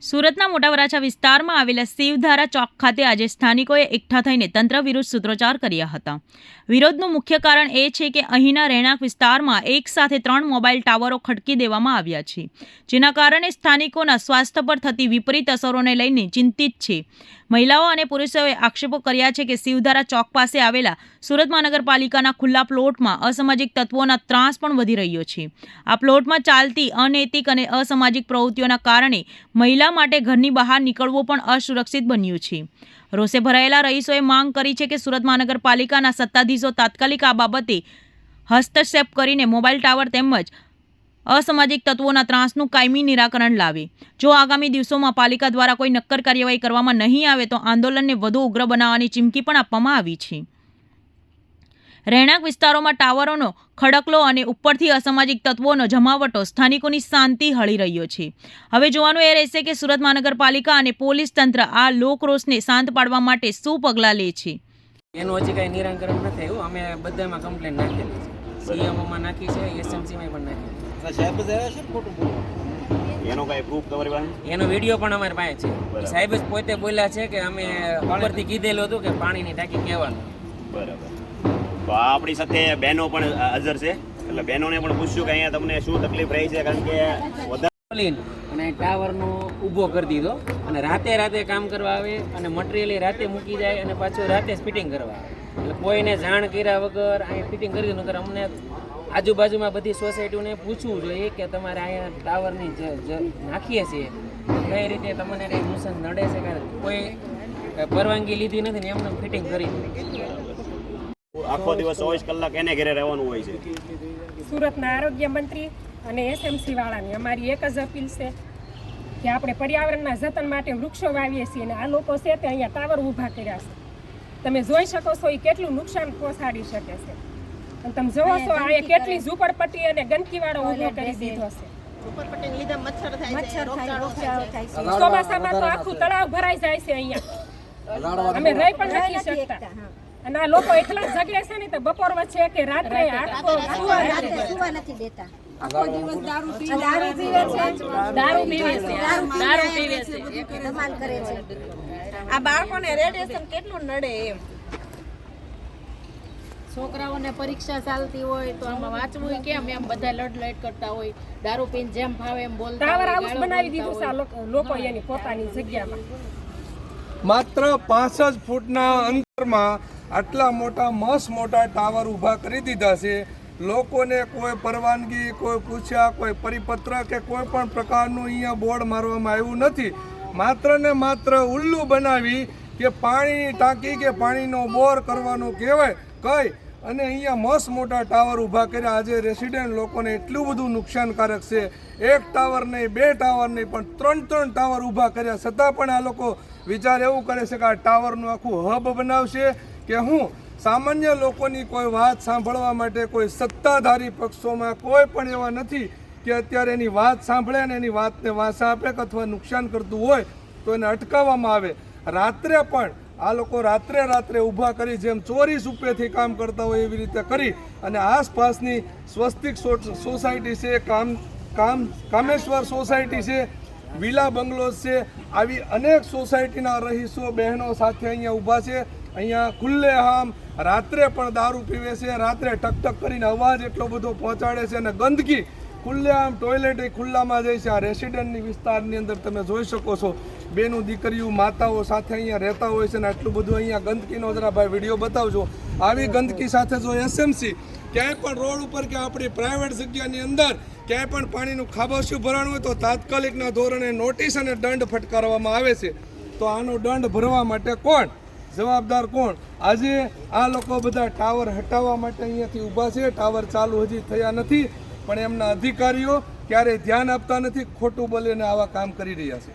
સુરતના મોટા વરાછા વિસ્તારમાં આવેલા શિવધારા ચોક ખાતે આજે સ્થાનિકોએ એકઠા થઈને તંત્ર વિરુદ્ધ સૂત્રોચ્ચાર કર્યા હતા. વિરોધનું મુખ્ય કારણ એ છે કે અહીંના રહેણાંક વિસ્તારમાં એક સાથે 3 મોબાઈલ ટાવરો ખડકી દેવામાં આવ્યા છે, જેના કારણે સ્થાનિકોના સ્વાસ્થ્ય પર થતી વિપરીત અસરોને લઈને ચિંતિત છે. મહિલાઓ અને પુરુષોએ આક્ષેપો કર્યા છે કે શિવધારા ચોક પાસે આવેલા સુરત મહાનગરપાલિકાના ખુલ્લા પ્લોટમાં અસામાજિક તત્વોના ત્રાસ પણ વધી રહ્યો છે. આ પ્લોટમાં ચાલતી અનૈતિક અને અસામાજિક પ્રવૃત્તિઓના કારણે મહિલા માટે ઘરની બહાર નીકળવું પણ અસુરક્ષિત બન્યું છે. રોષે ભરાયેલા રહીશોએ માંગ કરી છે કે સુરત મહાનગરપાલિકાના સત્તાધીશો તાત્કાલિક આ બાબતે હસ્તક્ષેપ કરીને મોબાઈલ ટાવર તેમજ અસામાજિક તત્વોના ત્રાસનું કાયમી નિરાકરણ લાવે. જો આગામી દિવસોમાં પાલિકા દ્વારા કોઈ નક્કર કાર્યવાહી કરવામાં નહીં આવે તો આંદોલનને વધુ ઉગ્ર બનાવવાની ચીમકી પણ આપવામાં આવી છે. રહેણાંક વિસ્તારોમાં ટાવરોનો ખડકલો અને ઉપરથી અસામાજિક તત્વોનો જમાવટો સ્થાનિકોની શાંતિ હળી રહ્યો છે. હવે જોવાનું એ રહેશે કે સુરત મહાનગરપાલિકા અને પોલીસ તંત્ર આ લોકરોષને શાંત પાડવા માટે શું પગલાં લે છે. એનું હજી કાંઈ નિરાકરણ નથી આવ્યું. અમે બધામાં કમ્પ્લેન નાખેલી છે, સીએમઓમાં નાખી છે, એસએમસીમાં પણ નાખી છે. એનો કઈ પ્રૂફ તમારી પાસે? એનો વિડીયો પણ અમારી પાસે છે. સાહેબ જ પોતે બોલ્યા છે કે અમે ઉપરથી કીધેલું હતું કે પાણીની ટાંકી કહેવાનું. બરાબર. તો આપણી સાથે બહેનો પણ હાજર છે, એટલે બહેનોને પણ પૂછ્યું કે અહીંયા તમને શું તકલીફ રહી છે, કારણ કે વધારે અને ટાવરનો ઊભો કરી દીધો અને રાતે કામ કરવા આવે અને મટીરિયલ રાતે મૂકી જાય અને પાછું રાતે જ ફિટિંગ કરવા આવે. એટલે કોઈને જાણ કર્યા વગર અહીંયા ફિટિંગ કરી દીધું. અમને આજુબાજુમાં બધી સોસાયટીઓને પૂછવું જોઈએ કે તમારે અહીંયા ટાવરની નાખીએ છીએ કઈ રીતે તમને કંઈ નુકસાન નડે છે, કારણ કોઈ પરવાનગી લીધી નથી ને એમને ફિટિંગ કરી. આખો દિવસ 24 કલાક એને ઘરે રહેવાનું હોય છે. સુરતના આરોગ્ય મંત્રી અને એસએમસી વાળાની અમારી એક જ અપીલ છે કે આપણે પર્યાવરણના જતન માટે વૃક્ષો વાવીએ છીએ અને આ લોકો છે તે અહીંયા ટાવર ઊભા કર્યા છે. તમે જોઈ શકો છો એ કેટલું નુકસાન પહોંચાડી શકે છે. અને તમે જોવો છો અહીંયા કેટલી ઝૂંપડપટ્ટી અને ગંદકીવાળો ઊભો કરી દીધો છે. ચોમાસામાં તો આખું તળાવ ભરાઈ જાય છે અહીંયા, અમે રહી પણ નથી શકતા. અને આ લોકો એટલા ઝઘડે છે ને તો બપોર વચ્ચે કે રાત્રે સુવા નથી દેતા. આખો દિવસ દારૂ પીવે છે, ધમાલ કરે છે. આ બાળકોને રેડિયેશન કેટલું નડે એમ. છોકરાઓને પરીક્ષા ચાલતી હોય તો આમાં વાંચવું કેમ, એમ બધા લડલડ કરતા હોય, દારૂ પીને જેમ ફાવે એમ બોલતા. ટાવર હાઉસ બનાવી દીધું છે આ લોકો એની પોતાની જગ્યામાં. માત્ર 5 જ ફૂટના અંતરમાં આટલા મોટા ટાવર ઊભા કરી દીધા છે. લોકોને કોઈ પરવાનગી, કોઈ પૂછ્યા, કોઈ પરિપત્ર કે કોઈ પણ પ્રકારનું અહીંયા બોર્ડ મારવામાં આવ્યું નથી. માત્ર ને માત્ર ઉલ્લુ બનાવી કે પાણીની ટાંકી કે પાણીનો બોર કરવાનું કહેવાય કઈ અને અહીંયા મોટા ટાવર ઊભા કર્યા. આજે રેસિડેન્ટ લોકોને એટલું બધું નુકસાનકારક છે. એક ટાવર નહીં, 2 ટાવર નહીં, પણ 3 ટાવર ઊભા કર્યા છતાં પણ આ લોકો વિચાર એવું કરે છે કે આ ટાવરનું આખું હબ બનાવશે કે હું સામાન્ય લોકોની કોઈ વાત સાંભળવા માટે કોઈ સત્તાધારી પક્ષોમાં કોઈ પણ એવા નથી કે અત્યારે એની વાત સાંભળે અને એની વાતને વાંસા આપે કે અથવા નુકસાન કરતું હોય તો એને અટકાવવામાં આવે. રાત્રે પણ આ લોકો રાત્રે ઊભા કરી જેમ ચોરી સુપેથી કામ કરતા હોય એવી રીતે કરી અને આસપાસની સ્વસ્તિક સોસાયટી છે, કામેશ્વર સોસાયટી છે, વિલા બંગલોઝ છે, આવી અનેક સોસાયટીના રહીશો બહેનો સાથે અહીંયા ઊભા છે. અહીંયા ખુલ્લેઆમ રાત્રે પણ દારૂ પીવે છે, રાત્રે ટકટક કરીને અવાજ એટલો બધો પહોંચાડે છે અને ગંદકી ખુલ્લેઆમ ટોયલેટ ખુલ્લામાં જાય છે. આ રેસિડેન્ટની વિસ્તારની અંદર તમે જોઈ શકો છો, બેનું દીકરીઓ માતાઓ સાથે અહીંયા રહેતા હોય છે ને આટલું બધું અહીંયા ગંદકીનો જરા ભાઈ વિડીયો બતાવજો. આવી ગંદકી સાથે જો એસએમસી ક્યાંય પણ રોડ ઉપર કે આપણી પ્રાઇવેટ જગ્યાની અંદર ક્યાંય પણ પાણીનું ખાબોચિયું ભરાણું હોય તો તાત્કાલિકના ધોરણે નોટિસ અને દંડ ફટકારવામાં આવે છે. તો આનો દંડ ભરવા માટે કોણ જવાબદાર, કોણ? આજે આ લોકો બધા ટાવર હટાવવા માટે અહીંયાથી ઊભા છે. ટાવર ચાલુ હજી થયા નથી, પણ એમના અધિકારીઓ ક્યારેય ધ્યાન આપતા નથી, ખોટું બોલીને આવા કામ કરી રહ્યા છે.